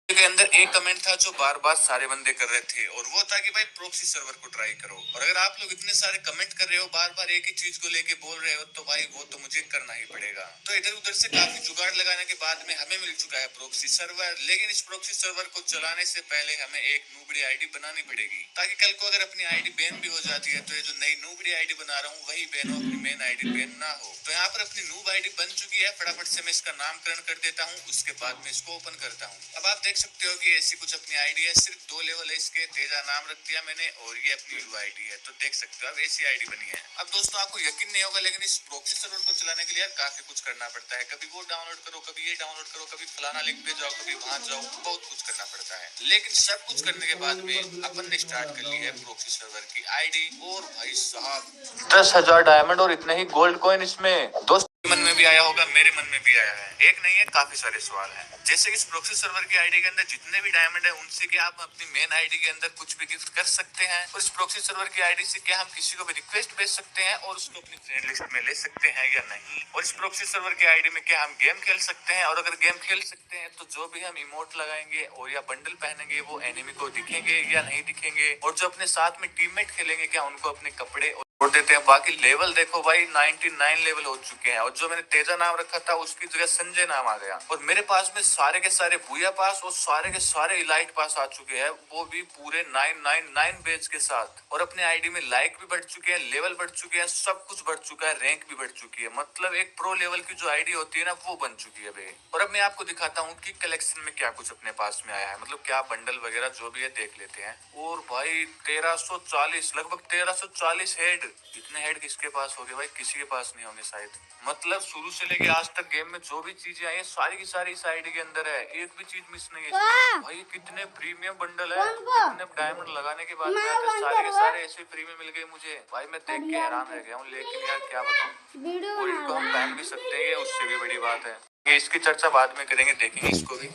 के अंदर एक कमेंट था जो बार बार सारे बंदे कर रहे थे, और वो था कि भाई प्रॉक्सी सर्वर को ट्राई करो। और अगर आप लोग इतने सारे कमेंट कर रहे हो, बार बार एक ही चीज को लेके बोल रहे हो, तो भाई वो तो मुझे करना ही पड़ेगा। तो इधर उधर से काफी जुगाड़ लगाने के बाद में हमें मिल चुका है प्रॉक्सी सर्वर। लेकिन इस प्रॉक्सी सर्वर को चलाने से पहले हमें एक नूबड़ी आईडी बनानी पड़ेगी, ताकि कल को अगर अपनी आईडी बैन भी हो जाती है तो ये जो नई नूबड़ी आईडी बना रहा हूँ वही बैन हो, अपनी मेन आईडी बैन ना हो। तो यहाँ पर अपनी नूब आईडी बन चुकी है। फटाफट से मैं इसका नामकरण कर देता हूँ, उसके बाद में इसको ओपन करता हूँ। अब आप देख सकते हो कि ऐसी कुछ अपनी आईडी है, सिर्फ 2 लेवल है इसके। तेजा नाम रख दिया मैंने, और ये अपनी यू आईडी है। तो देख सकते हो अब ऐसी आईडी बनी है। अब दोस्तों आपको यकीन नहीं होगा, लेकिन इस प्रॉक्सी सर्वर को चलाने के लिए काफी कुछ करना पड़ता है। कभी वो डाउनलोड करो, कभी ये डाउनलोड करो, कभी फलाना लिंक पे जाओ, कभी वहां जाओ, बहुत कुछ करना पड़ता है। लेकिन सब कुछ करने के बाद में अपन ने स्टार्ट कर ली है प्रॉक्सी सर्वर की आईडी। और भाई साहब 10,000 डायमंड और इतने ही गोल्ड कॉइन इसमें। दोस्त मन में भी आया होगा, मेरे मन में भी आया है। एक नहीं है, काफी सारे सवाल हैं। जैसे कि इस प्रॉक्सी सर्वर की आईडी के अंदर जितने भी डायमंड है, उनसे क्या आप अपनी मेन आईडी के अंदर कुछ भी गिफ्ट कर सकते हैं? और इस प्रॉक्सी सर्वर की आईडी से क्या हम किसी को भी रिक्वेस्ट भेज सकते हैं और उसको अपनी फ्रेंड लिस्ट में ले सकते हैं या नहीं? और इस प्रॉक्सी सर्वर की आईडी में क्या हम गेम खेल सकते हैं? और अगर गेम खेल सकते हैं तो जो भी हम इमोट लगाएंगे और या बंडल पहनेंगे वो एनिमी को दिखेंगे या नहीं दिखेंगे? और जो अपने साथ में टीममेट खेलेंगे, क्या उनको अपने कपड़े छोड़ देते हैं? बाकी लेवल देखो भाई, 99 लेवल हो चुके हैं। और जो मैंने तेजा नाम रखा था उसकी जगह संजय नाम आ गया। और मेरे पास में सारे के सारे बुया पास और सारे के सारे इलाइट पास आ चुके हैं, वो भी पूरे 999 बेज के साथ। और अपने आईडी में लाइक भी बढ़ चुके हैं, लेवल बढ़ चुके हैं, सब कुछ बढ़ चुका है, रैंक भी बढ़ चुकी है। मतलब एक प्रो लेवल की जो आईडी होती है ना, वो बन चुकी है भाई। और अब मैं आपको दिखाता हूँ कि कलेक्शन में क्या कुछ अपने पास में आया है, मतलब क्या बंडल वगैरह जो भी है देख लेते हैं। और भाई 1340, लगभग 1340 हेड। इतने हेड किसके पास होंगे भाई? किसी के पास नहीं होंगे शायद। मतलब शुरू से लेके आज तक गेम में जो भी चीजें आई है सारी की सारी इस आईडी के अंदर है, एक भी चीज मिस नहीं है इसमें। भाई कितने प्रीमियम बंडल है, कितने डायमंड लगाने के बाद में आकर सारे के सारे ऐसे फ्री में मिल गए मुझे। भाई मैं देख के हैरान रह गया हूँ। लेकिन यार क्या बताऊँ, और इनको हम पहन भी सकते हैं, ये उससे भी बड़ी बात है। ये इसकी चर्चा बाद में करेंगे, देखेंगे इसको भी।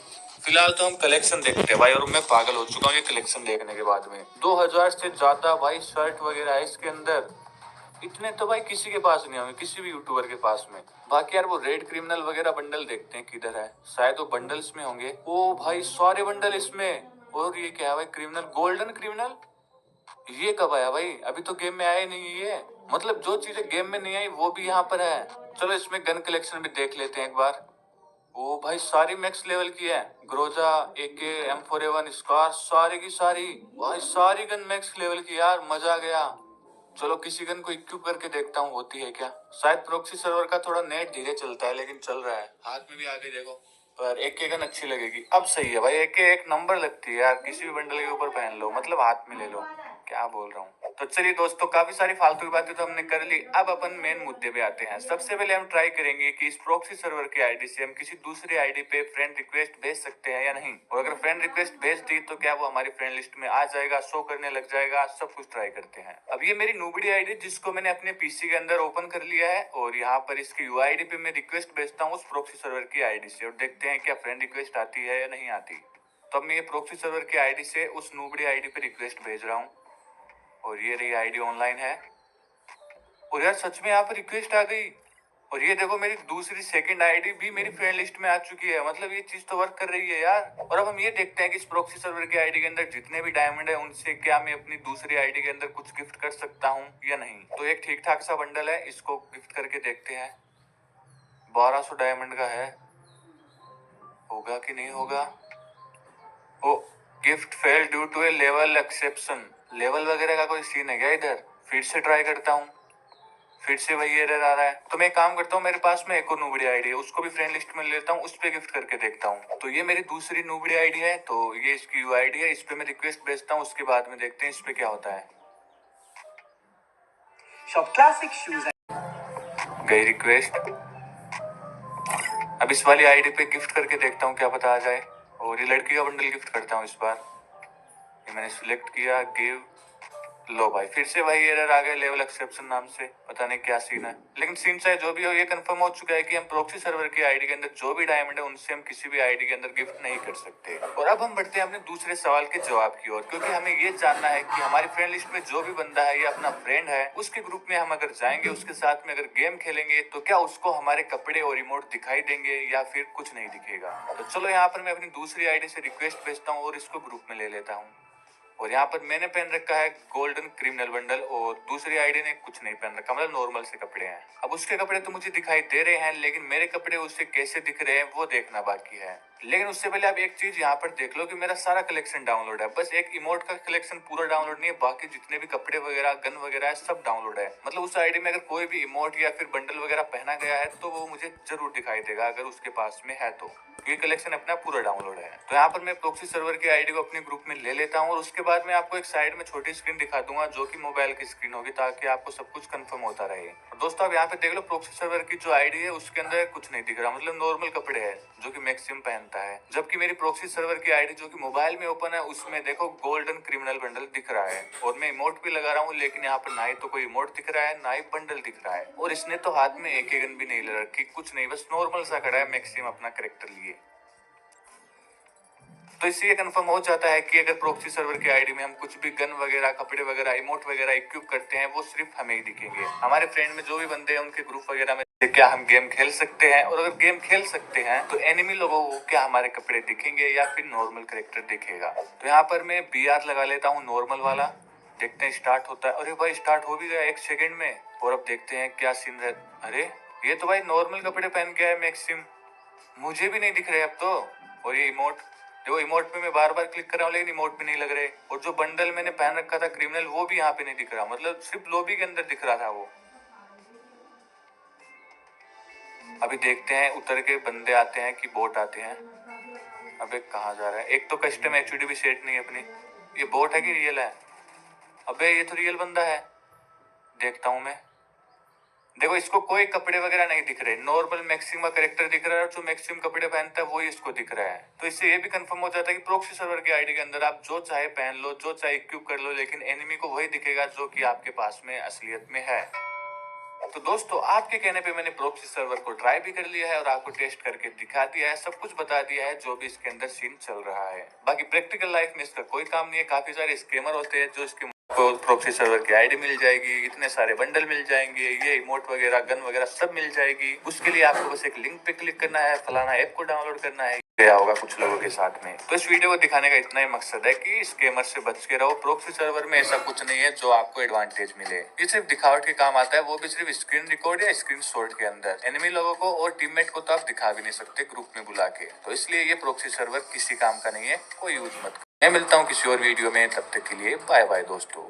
फिलहाल तो हम कलेक्शन देखते हैं भाई। और मैं पागल हो चुका हूँ ये कलेक्शन देखने के बाद में। 2000 से ज्यादा भाई शर्ट वगैरह है इसके अंदर। इतने तो भाई किसी के पास नहीं होंगे, किसी भी यूट्यूबर के पास में। बाकी यार वो रेड क्रिमिनल वगैरह बंडल देखते हैं किधर है, शायद वो बंडल्स में होंगे। ओ भाई सारे बंडल इसमें। और ये क्या है भाई? क्रिमिनल, गोल्डन क्रिमिनल, ये कब आया भाई? अभी तो गेम में आया ही नहीं है ये। मतलब जो चीजें गेम में नहीं आई वो भी यहाँ पर है। चलो इसमें गन कलेक्शन भी देख लेते हैं एक बार। ओ भाई सारी मैक्स लेवल की है। ग्रोजा, एके, M4A1 स्कार, सारी की सारी भाई, सारी गन मैक्स लेवल की। यार मजा आ गया। चलो किसी गन को इक्विप करके देखता हूँ होती है क्या। शायद प्रॉक्सी सर्वर का थोड़ा नेट धीरे चलता है, लेकिन चल रहा है। हाथ में भी आगे देखो, पर एक गन अच्छी लगेगी। अब सही है भाई, एक नंबर लगती है यार। किसी भी बंडल के ऊपर पहन लो, मतलब हाथ में ले लो। क्या बोल रहा हूँ। तो चलिए दोस्तों, काफी सारी फालतू की बातें तो हमने कर ली। अब अपन मेन मुद्दे पे आते हैं। सबसे पहले हम ट्राई करेंगे कि इस प्रॉक्सी सर्वर की आईडी से हम किसी दूसरी आईडी पे फ्रेंड रिक्वेस्ट भेज सकते हैं या नहीं। और अगर फ्रेंड रिक्वेस्ट भेज दी तो क्या वो हमारी फ्रेंड लिस्ट में आ जाएगा, शो करने लग जाएगा? सब कुछ ट्राई करते हैं। अब ये मेरी नूबड़ी आईडी जिसको मैंने अपने पीसी के अंदर ओपन कर लिया है, और यहाँ पर इसकी यूआईडी पे मैं रिक्वेस्ट भेजता हूँ उस प्रॉक्सी सर्वर की आईडी से, और देखते हैं क्या फ्रेंड रिक्वेस्ट आती है या नहीं आती। तो अब मैं ये प्रॉक्सी सर्वर की आईडी से उस नूबड़ी आईडी पे रिक्वेस्ट भेज रहा हूँ, और ये रही आईडी ऑनलाइन है। और यार सच में यहाँ पर रिक्वेस्ट आ गई। और ये देखो मेरी दूसरी सेकंड आईडी भी मेरी फ्रेंड लिस्ट में आ चुकी है। मतलब ये चीज तो वर्क कर रही है यार। और अब हम ये देखते हैं कि इस प्रॉक्सी सर्वर की आईडी के अंदर जितने भी डायमंड है उनसे क्या मैं अपनी दूसरी आईडी के अंदर कुछ गिफ्ट कर सकता हूँ या नहीं। तो एक ठीक ठाक सा बंडल है, इसको गिफ्ट करके देखते हैं। 1200 डायमंड का है, होगा कि नहीं होगा? Oh, gift fail due to A level exception. Level वगैरह का कोई सीन है क्या इधर? फिर से ट्राई करता हूँ, फिर से वही एरर आ रहा है। तो मैं एक काम करता हूँ, मेरे पास में एक और नूबड़ी आईडी है, उसको भी फ्रेंड लिस्ट में लेता हूँ, उस पे गिफ्ट करके देखता हूँ। तो ये मेरी दूसरी नूबड़ी आईडी है, तो ये इसकी यूआईडी है, इस पे मैं रिक्वेस्ट भेजता हूँ, उसके बाद में देखते हैं इस पे क्या होता है। शॉप क्लासिक शूज गई रिक्वेस्ट। अब इस वाली आईडी पे गिफ्ट करके देखता हूँ, क्या पता आ जाए। और ये लड़की का बंडल गिफ्ट करता हूँ इस बार। ये मैंने सिलेक्ट किया, गिव लो भाई फिर से वही एरर आ गया लेवल एक्सेप्शन नाम से, पता नहीं क्या सीन है। लेकिन सीन चाहे जो भी हो, ये कंफर्म हो चुका है कि हम प्रॉक्सी सर्वर की आईडी के अंदर जो भी डायमंड है उनसे हम किसी भी आईडी के अंदर गिफ्ट नहीं कर सकते। और अब हम बढ़ते हैं अपने दूसरे सवाल के जवाब की ओर, क्योंकि हमें ये जानना है कि हमारी फ्रेंड लिस्ट में जो भी बंदा है या अपना फ्रेंड है, उसके ग्रुप में हम अगर जाएंगे, उसके साथ में अगर गेम खेलेंगे, तो क्या उसको हमारे कपड़े और इमोट दिखाई देंगे या फिर कुछ नहीं दिखेगा। तो चलो यहाँ पर मैं अपनी दूसरी आईडी से रिक्वेस्ट भेजता हूँ और इसको ग्रुप में ले लेता हूँ। और यहाँ पर मैंने पहन रखा है गोल्डन क्रिमिनल बंडल और दूसरी आईडी ने कुछ नहीं पहन रखा, मतलब नॉर्मल से कपड़े हैं। अब उसके कपड़े तो मुझे दिखाई दे रहे हैं, लेकिन मेरे कपड़े उससे कैसे दिख रहे हैं वो देखना बाकी है। लेकिन उससे पहले आप एक चीज यहाँ पर देख लो कि मेरा सारा कलेक्शन डाउनलोड है, बस एक इमोट का कलेक्शन पूरा डाउनलोड नहीं है, बाकी जितने भी कपड़े वगैरह गन वगैरह है सब डाउनलोड है। मतलब उस आईडी में अगर कोई भी इमोट या फिर बंडल वगैरह पहना गया है तो वो मुझे जरूर दिखाई देगा अगर उसके पास में है तो, ये कलेक्शन अपना पूरा डाउनलोड है। तो यहाँ पर मैं प्रॉक्सी सर्वर की आईडी को अपने ग्रुप में ले लेता हूँ और उसके बाद मैं आपको एक साइड में छोटी स्क्रीन दिखा दूंगा जो कि मोबाइल की स्क्रीन होगी, ताकि आपको सब कुछ कंफर्म होता रहे। और दोस्तों आप यहाँ पे देख लो प्रॉक्सी सर्वर की जो आईडी है उसके अंदर कुछ नहीं दिख रहा, मतलब नॉर्मल कपड़े हैं जो कि मैक्सिमम पहनता है। जबकि मेरी प्रॉक्सी सर्वर की आईडी जो कि मोबाइल में ओपन है उसमें देखो गोल्डन क्रिमिनल बंडल दिख रहा है और मैं इमोट भी लगा रहा हूँ, लेकिन यहाँ पर ना ही तो कोई इमोट दिख रहा है ना ही बंडल दिख रहा है। और इसने तो हाथ में एक गन भी नहीं ले रखी, कुछ नहीं, बस नॉर्मल सा खड़ा है मैक्सिमम अपना करेक्टर लिए। तो इससे ये कंफर्म हो जाता है कि अगर प्रॉक्सी सर्वर की आईडी में हम कुछ भी गन वगैरह कपड़े वगैरह इमोट वगैरह इक्विप करते हैं वो सिर्फ हमें ही दिखेंगे। हमारे फ्रेंड में जो भी बंदे हैं उनके ग्रुप वगैरह में क्या हम गेम खेल सकते हैं, और अगर गेम खेल सकते हैं तो एनिमी लोगों को क्या हमारे कपड़े दिखेंगे या फिर नॉर्मल करेक्टर दिखेगा। तो यहाँ पर मैं BR लगा लेता हूँ नॉर्मल वाला, देखते हैं स्टार्ट होता है। अरे भाई स्टार्ट हो भी गया 1 सेकेंड में। और अब देखते हैं क्या सीन है। अरे ये तो भाई नॉर्मल कपड़े पहन के है मैक्सिम, मुझे भी नहीं दिख रहे अब तो। और ये इमोट देखो, इमोट पे मैं बार बार क्लिक कर रहा हूँ लेकिन इमोट भी नहीं लग रहे। और जो बंडल मैंने पहन रखा था क्रिमिनल वो भी यहाँ पे नहीं दिख रहा, मतलब सिर्फ लॉबी के अंदर दिख रहा था वो। अभी देखते हैं उतर के बंदे आते हैं कि बोट आते हैं। अबे कहाँ जा रहा है, एक तो कस्टम HUD भी सेट नहीं है अपनी। ये बोट है कि रियल है? अबे ये तो रियल बंदा है, देखता हूँ मैं। देखो इसको कोई कपड़े वगैरह नहीं दिख रहे, नॉर्मल मैक्सिम का कैरेक्टर दिख रहा है और जो मैक्सिम कपड़े पहनता है वही इसको दिख रहा है। तो इससे ये भी कंफर्म हो जाता है कि प्रॉक्सी सर्वर की आईडी के अंदर आप जो चाहे पहन लो, जो चाहे इक्विप कर लो, लेकिन एनिमी को वही दिखेगा जो कि आपके पास में असलियत में है। तो दोस्तों आपके कहने पे मैंने प्रॉक्सी सर्वर को ट्राई भी कर लिया है और आपको टेस्ट करके दिखा दिया है, सब कुछ बता दिया है जो भी इसके अंदर सीन चल रहा है। बाकी प्रैक्टिकल लाइफ में इसका कोई काम नहीं है, काफी सारे स्कैमर होते हैं जो इसके प्रॉक्सी सर्वर की आईडी मिल जाएगी, इतने सारे बंडल मिल जाएंगे, ये इमोट वगैरह गन वगैरह सब मिल जाएगी। उसके लिए आपको बस एक लिंक पे क्लिक करना है, फलाना ऐप को डाउनलोड करना है, गया होगा कुछ लोगों के साथ में। तो इस वीडियो को दिखाने का इतना ही मकसद है कि स्कैमर से बच के रहो। प्रॉक्सी सर्वर में ऐसा कुछ नहीं है जो आपको एडवांटेज मिले, ये सिर्फ दिखावट के काम आता है, वो भी सिर्फ स्क्रीन रिकॉर्ड या स्क्रीन शॉट के अंदर। एनिमी लोगों को और टीममेट को तो आप दिखा भी नहीं सकते ग्रुप में बुला के, तो इसलिए ये प्रॉक्सी सर्वर किसी काम का नहीं है, कोई यूज मत करो। मैं मिलता हूँ किसी और वीडियो में, तब तक के लिए बाय बाय दोस्तों।